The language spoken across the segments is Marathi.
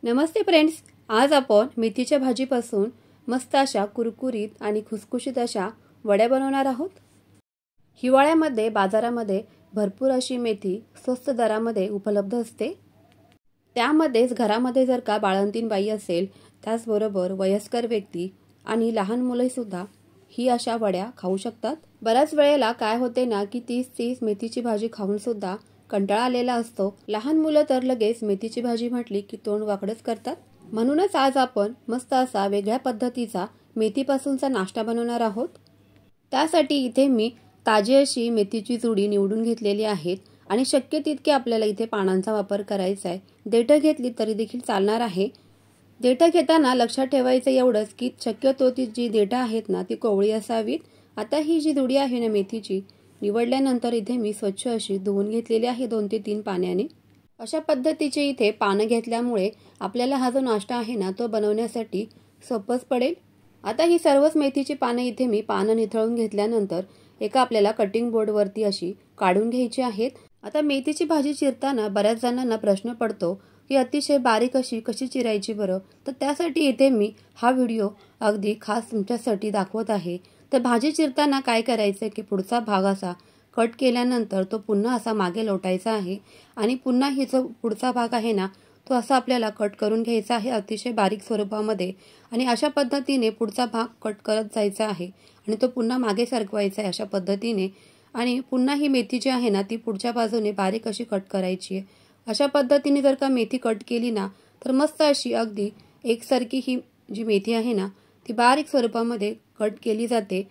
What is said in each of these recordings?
नमस्ते फ्रेंड्स, आज आपण मेथीच्या भाजीपासून मस्त अशा कुरकुरीत आणि खुसखुशीत अशा वड्या बनवणार आहोत। हिवाळ्यामध्ये बाजारामध्ये भरपूर अशी मेथी स्वस्त दरामध्ये उपलब्ध असते। त्यामध्येच घरामध्ये जर का बाळंतीण बाई असेल, त्याचबरोबर वयस्कर व्यक्ती आणि लहान मुले सुद्धा ही अशा वड्या खाऊ शकतात। बऱ्याच वेळेला काय होते ना की 30 मेथीची भाजी खाऊन सुद्धा कंटाळा आलेला असतो। लहान मुलं तर लगेच मेथीची भाजी म्हटली की तोंड वाकडच करतात। म्हणूनच आज आपण मस्त असा वेगळ्या पद्धतीचा मेथीपासूनचा नाश्ता बनवणार आहोत। त्यासाठी इथे मी ताजी अशी मेथीची जुडी निवडून घेतलेली आहेत आणि शक्य तितके आपल्याला इथे पानांचा वापर करायचा आहे। देठ घेतली तरी देखील चालणार आहे। देठ घेताना लक्षात ठेवायचं एवढंच की शक्यतो ती जी देठ आहेत ना ती कोवळी असावीत। आता ही जी जुडी आहे ना मेथीची निवडल्यानंतर इथे मी स्वच्छ अशी धुवून घेतलेली आहे 2 ते 3 पाण्याने। अशा पद्धतीचे इथे पानं घेतल्यामुळे आपल्याला हा जो नाश्ता आहे ना तो बनवण्यासाठी सोपंच पडेल। आता ही सर्वच मेथीची पानं इथे मी पानं निथळून घेतल्यानंतर एका आपल्याला कटिंग बोर्ड वरती अशी काढून घ्यायची आहेत। आता मेथीची भाजी चिरताना बऱ्याच जणांना प्रश्न पडतो की अतिशय बारीक अशी कशी चिरायची बरं, तर त्यासाठी इथे मी हा व्हिडिओ अगदी खास तुमच्यासाठी दाखवत आहे। तर भाजी चिरताना काय करायचं की पुढचा भाग असा कट केल्यानंतर तो पुन्हा असा मागे लोटायचा आहे आणि पुन्हा ही जो पुढचा भाग आहे ना तो असा आपल्याला कट करून घ्यायचा आहे अतिशय बारीक स्वरूपामध्ये आणि अशा पद्धतीने पुढचा भाग कट करत जायचा आहे आणि तो पुन्हा मागे सरकवायचा आहे अशा पद्धतीने। आणि पुन्हा ही मेथी जी आहे ना ती पुढच्या बाजूने बारीक अशी कट करायची आहे। अशा पद्धतीने जर का मेथी कट केली ना तर मस्त अशी अगदी एकसारखी ही जी मेथी आहे ना ती बारीक स्वरूपामध्ये कट केली जाते।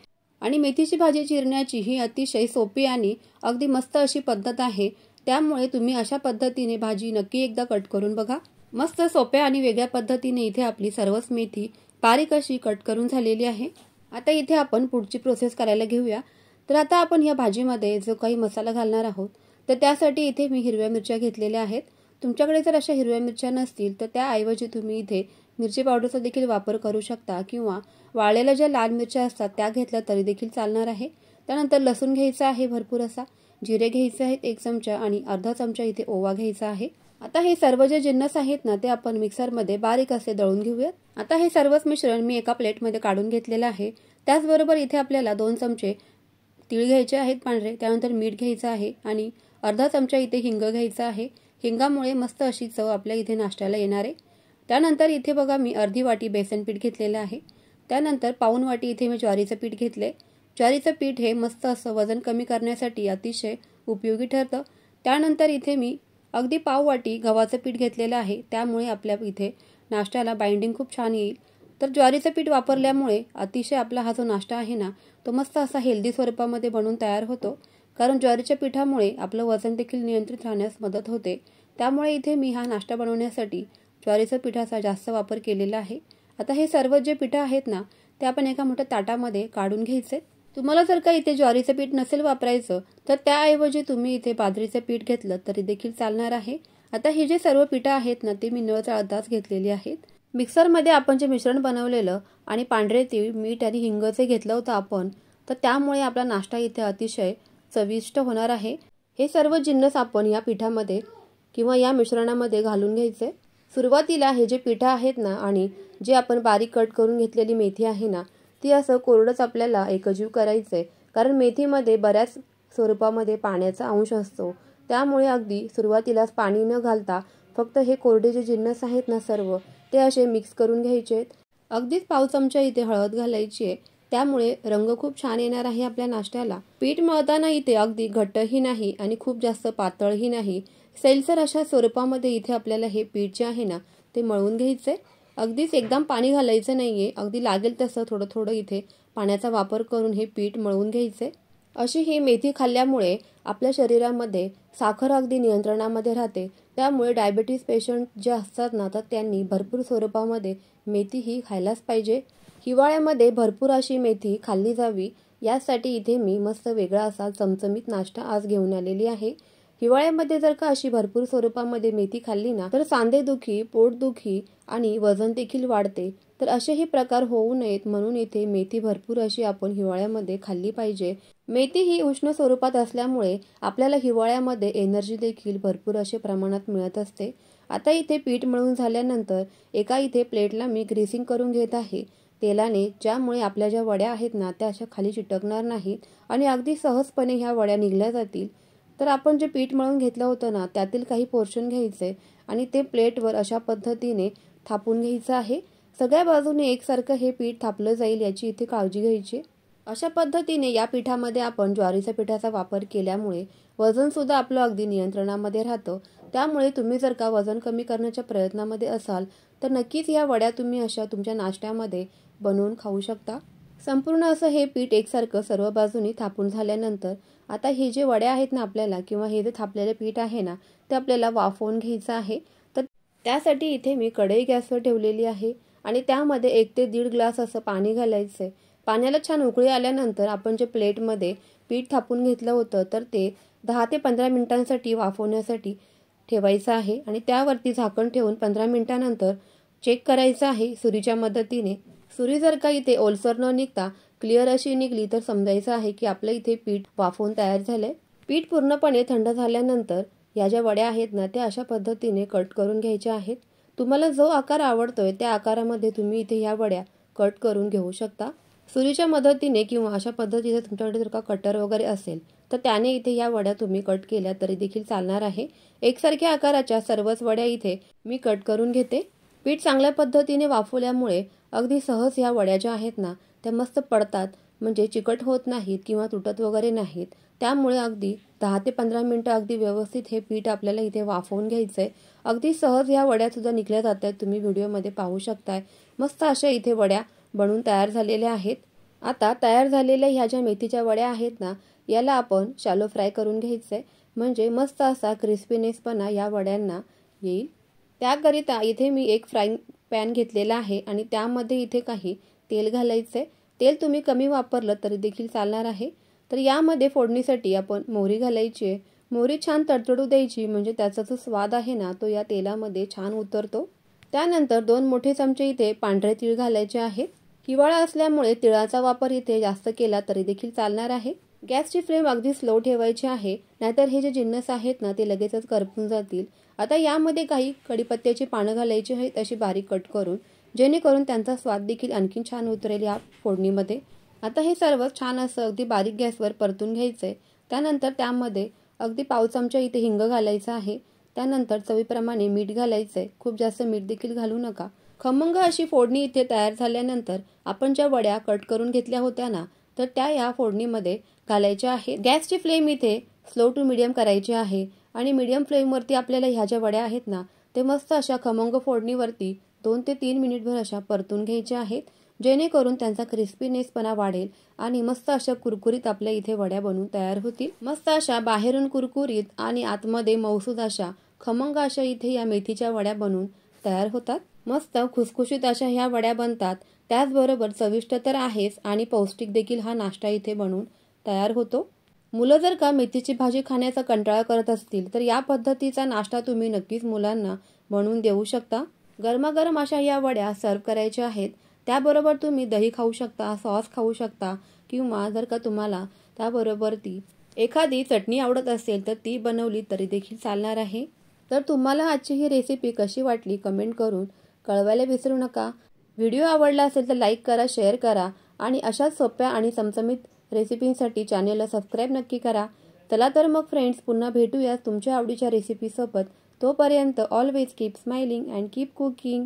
आणि मेथीची भाजी चिरण्याची ही अतिशय सोपी आणि अगदी मस्त अशी पद्धत आहे। त्यामुळे तुम्ही अशा पद्धतीने भाजी नक्की एकदा कट करून बघा। मस्त सोप्या आणि वेगळ्या पद्धतीने इथे आपली सर्वच मेथी बारीक अशी कट करून झालेली आहे। आता इथे आपण पुढची प्रोसेस करायला घेऊया। तर आता आपण या भाजीमध्ये जो काही मसाला घालणार आहोत तर त्यासाठी इथे मी हिरव्या मिरच्या घेतलेल्या आहेत। तुमच्याकडे जर अशा हिरव्या मिरच्या नसतील तर त्याऐवजी तुम्ही इथे मिरची पावडरचा देखील वापर करू शकता किंवा वाळलेल्या ज्या लाल मिरच्या असतात त्या घेतल्या तरी देखील चालणार आहे। त्यानंतर लसूण घ्यायचा आहे भरपूर असा, जिरे घ्यायचे आहेत 1 चमचा आणि अर्धा चमचा इथे ओवा घ्यायचा आहे। आता हे सर्व जे जिन्नस आहेत ना ते आपण मिक्सरमध्ये बारीक असे दळून घेऊयात। आता हे सर्वच मिश्रण मी एका प्लेटमध्ये काढून घेतलेलं आहे। त्याचबरोबर इथे आपल्याला 2 चमचे तीळ घ्यायचे आहेत पांढरे, त्यानंतर मीठ घ्यायचं आहे आणि अर्धा चमचा इथे हिंग घ्यायचा आहे। हिंगामुळे मस्त अशी चव आपल्या इथे नाश्त्याला येणार आहे। त्यानंतर इथे बघा मी अर्धी वाटी बेसन पीठ घेतलेलं आहे। त्यानंतर पाऊण वाटी इथे मी ज्वारीचं पीठ घेतले। ज्वारीचं पीठ हे मस्त असं वजन कमी करण्यासाठी अतिशय उपयोगी ठरतं। त्यानंतर इथे मी अगदी पाव वाटी गव्हाचं पीठ घेतलेलं आहे। त्यामुळे आपल्या इथे नाश्त्याला बाइंडिंग खूप छान येईल। तर ज्वारीचं पीठ वापरल्यामुळे अतिशय आपला हा जो नाश्ता आहे ना तो मस्त असा हेल्दी स्वरूपामध्ये बनून तयार होतो, कारण ज्वारीच्या पिठामुळे आपलं वजन देखील नियंत्रित राहण्यास मदत होते। त्यामुळे इथे मी हा नाश्ता बनवण्यासाठी ज्वारीच्या पिठाचा जास्त वापर केलेला आहे। आता हे सर्व जे पिठं आहेत ना ते आपण एका मोठ्या ताटामध्ये काढून घ्यायचे। तुम्हाला जर का इथे ज्वारीचं पीठ नसेल वापरायचं तर त्याऐवजी तुम्ही इथे बाजरीचं पीठ घेतलं तरी देखील चालणार आहे। आता हे जे सर्व पिठं आहेत ना ते मी न चाळताच घेतलेली आहेत। मिक्सरमध्ये आपण जे मिश्रण बनवलेलं आणि पांढरे तीळ, मीठ आणि हिंग जे घेतलं होतं आपण, तर त्यामुळे आपला नाश्ता इथे अतिशय चविष्ट होणार आहे। हे सर्व जिन्नस आपण या पिठामध्ये किंवा या मिश्रणामध्ये घालून घ्यायचे। सुरुवातीला हे जे पिठं आहेत ना आणि जे आपण बारीक कट करून घेतलेली मेथी आहे ना ती असं कोरडंच आपल्याला एकजीव करायचंय, कारण मेथीमध्ये बऱ्याच स्वरूपामध्ये पाण्याचा अंश असतो। त्यामुळे अगदी सुरुवातीलाच पाणी न घालता फक्त हे कोरडे जे जिन्नस आहेत ना सर्व ते असे मिक्स करून घ्यायचे। अगदीच पाव चमचा इथे हळद घालायची आहे, त्यामुळे रंग खूप छान येणार आहे आपल्या नाश्त्याला। पीठ मळताना इथे अगदी घट्टही नाही आणि खूप जास्त पातळही नाही, सैलसर अशा स्वरूपामध्ये इथे आपल्याला हे पीठ जे आहे ना ते मळून घ्यायचे। अगदीच एकदम पाणी घालायचं नाहीये, अगदी लागेल तसं थोडं थोडं इथे पाण्याचा वापर करून हे पीठ मळून घ्यायचे। अशी ही मेथी खाल्ल्यामुळे आपल्या शरीरामध्ये साखर अगदी नियंत्रणामध्ये राहते। त्यामुळे डायबिटीज पेशंट जे असतात ना तर त्यांनी भरपूर स्वरूपामध्ये मेथी ही खायलाच पाहिजे। हिवाळ्यामध्ये भरपूर अशी मेथी खाल्ली जावी यासाठी इथे मी मस्त वेगळा असा चमचमीत नाश्ता आज घेऊन आलेली आहे। हिवाळ्यामध्ये जर का अशी भरपूर स्वरूपामध्ये मेथी खाल्ली ना तर सांधेदुखी, पोटदुखी आणि वजन देखील वाढते। तर असेही प्रकार होऊ नयेत म्हणून इथे मेथी भरपूर अशी आपण हिवाळ्यामध्ये खाल्ली पाहिजे। मेथी ही उष्ण स्वरूपात असल्यामुळे आपल्याला हिवाळ्यामध्ये एनर्जी देखील भरपूर अशा प्रमाणात मिळत असते आता इथे पीठ मळून झाल्यानंतर एका इथे प्लेटला मी ग्रीसिंग करून घेत आहे तेलाने, ज्यामुळे आपल्या ज्या वड्या आहेत ना त्या अशा खाली चिटकणार नाहीत आणि अगदी सहजपणे ह्या वड्या निघल्या जातील। तर आपण जे पीठ मळून घेतलं होतं ना त्यातील काही पोर्शन घ्यायचे आणि ते प्लेटवर अशा पद्धतीने थापून घ्यायचं आहे। सगळ्या बाजूने एकसारखं हे पीठ थापलं जाईल याची इथे काळजी घ्यायची। अशा पद्धतीने या पिठामध्ये आपण ज्वारीच्या पिठाचा वापर केल्यामुळे वजन सुद्धा आपलं अगदी नियंत्रणामध्ये राहतं। त्यामुळे तुम्ही जर का वजन कमी करण्याच्या प्रयत्नामध्ये असाल तर नक्कीच या वड्या तुम्ही अशा तुमच्या नाश्त्यामध्ये बनवून खाऊ शकता। संपूर्ण असं हे पीठ एकसारखं सर्व बाजूनी थापून झाल्यानंतर आता हे जे वड्या आहेत ना आपल्याला किंवा हे जे थापलेले पीठ आहे ना ते आपल्याला वाफवून घ्यायचं आहे। तर त्यासाठी इथे मी कढई गॅसवर ठेवलेली आहे आणि त्यामध्ये 1 ते 1.5 ग्लास असं पाणी घालायचंय। पाण्याला छान उकळी आल्यानंतर आपण जे प्लेटमध्ये पीठ थापून घेतलं होतं तर ते 10 ते 15 मिनिटांसाठी वाफवण्यासाठी ठेवायचं आहे आणि त्यावरती झाकण ठेवून 15 मिनिटांनंतर चेक करायचं आहे सुरीच्या मदतीने। सुरी जर का इथे ओलसर न निघता क्लिअर अशी निघली तर समजायचं आहे की आपलं इथे पीठ वाफवून तयार झालंय। पीठ पूर्णपणे थंड झाल्यानंतर या ज्या वड्या आहेत ना त्या अशा पद्धतीने कट करून घ्यायच्या आहेत। तुम्हाला जो आकार आवडतोय त्या आकारामध्ये तुम्ही इथे या वड्या कट करून घेऊ शकता। सुरीच्या मदतीने किंवा अशा पद्धतीने तुमच्याकडे जर का कटर वगैरे असेल तर त्याने इथे या वड्या तुम्ही कट केल्या तरी देखील चालणार आहे। एकसारख्या आकाराच्या सर्वच वड्या इथे मी कट करून घेते। पीठ चांगल्या पद्धतीने वाफवल्यामुळे अगदी सहज या वड्या ज्या आहेत ना त्या मस्त पडतात, म्हणजे चिकट होत नाहीत किंवा तुटत वगैरे नाहीत। त्यामुळे अगदी 10 ते 15 मिनिटं अगदी व्यवस्थित हे पीठ आपल्याला इथे वाफवून घ्यायचंय। अगदी सहज या वड्या सुद्धा निघल्या जात आहेत, तुम्ही व्हिडिओमध्ये पाहू शकताय। मस्त अशा इथे वड्या बनून तयार झालेल्या आहेत। आता तयार झालेल्या ह्या ज्या मेथीच्या वड्या आहेत ना याला आपण शॅलो फ्राय करून घ्यायचंय, म्हणजे मस्त असा क्रिस्पीनेसपणा या वड्यांना येईल। त्याकरिता इथे मी एक फ्राईंग पॅन घेतलेला आहे आणि त्यामध्ये इथे काही तेल घालायचंय। तेल तुम्ही कमी वापरलं तरी देखील चालणार आहे। तर यामध्ये फोडणीसाठी आपण मोहरी घालायची आहे। मोहरी छान तडतडू द्यायची, म्हणजे त्याचा जो स्वाद आहे ना तो या तेलामध्ये छान उतरतो। त्यानंतर 2 मोठे चमचे इथे पांढरे तीळ घालायचे आहेत। हिवाळा असल्यामुळे तिळाचा वापर इथे जास्त केला तरी देखील चालणार आहे। गॅसची फ्लेम अगदी स्लो ठेवायची आहे, नाहीतर हे जे जिन्नस आहेत ना ते लगेचच करपून जातील। आता यामध्ये काही कढीपत्त्याची पानं घालायची आहेत अशी बारीक कट करून, जेणेकरून त्यांचा स्वाद देखील आणखी छान उतरेल या फोडणीमध्ये। आता हे सर्व छान असं अगदी बारीक गॅसवर परतून घ्यायचंय। त्यानंतर त्यामध्ये अगदी पाव चमचा इथे हिंग घालायचा आहे। त्यानंतर चवीप्रमाणे मीठ घालायचंय, खूप जास्त मीठ देखील घालू नका। खमंग अशी फोडणी इथे तयार झाल्यानंतर आपण ज्या वड्या कट करून घेतल्या होत्या ना तर त्या या फोडणीमध्ये घालायच्या आहेत। गॅसची फ्लेम इथे स्लो टू मीडियम करायची आहे आणि मीडियम फ्लेमवरती आपल्याला ह्या ज्या वड्या आहेत ना ते मस्त अशा खमंग फोडणीवरती 2 ते 3 मिनिटभर अशा परतून घ्यायच्या आहेत, जेणेकरून त्यांचा क्रिस्पीनेसपणा वाढेल आणि मस्त अशा कुरकुरीत आपल्या इथे वड्या बनून तयार होतील। मस्त अशा बाहेरून कुरकुरीत आणि आतमध्ये मऊसूद अशा खमंग अशा इथे या मेथीच्या वड्या बनून तयार होतात। मस्त खुसखुशीत अशा ह्या वड्या बनतात। त्याचबरोबर चविष्ट तर आहेच आणि पौष्टिक देखील हा नाश्ता इथे बनून तयार होतो। मुलं जर का मेथीची भाजी खाण्याचा कंटाळा करत असतील तर या पद्धतीचा नाश्ता तुम्ही नक्कीच मुलांना बनवून देऊ शकता। गरमागरम अशा या वड्या सर्व करायच्या आहेत। त्याबरोबर तुम्ही दही खाऊ शकता, सॉस खाऊ शकता किंवा जर का तुम्हाला त्याबरोबर ती एखादी चटणी आवडत असेल तर ती बनवली तरी देखील चालणार आहे। तर तुम्हाला आजची ही रेसिपी कशी वाटली कमेंट करून कळवायला विसरू नका। व्हिडिओ आवडला असेल तर लाईक करा, शेअर करा आणि अशाच सोप्या आणि चमचमीत रेसिपींसाठी चॅनेलला सबस्क्राईब नक्की करा। चला तर मग फ्रेंड्स, पुन्हा भेटूया तुमच्या आवडीच्या रेसिपी सोबत। तोपर्यंत always keep smiling and keep cooking.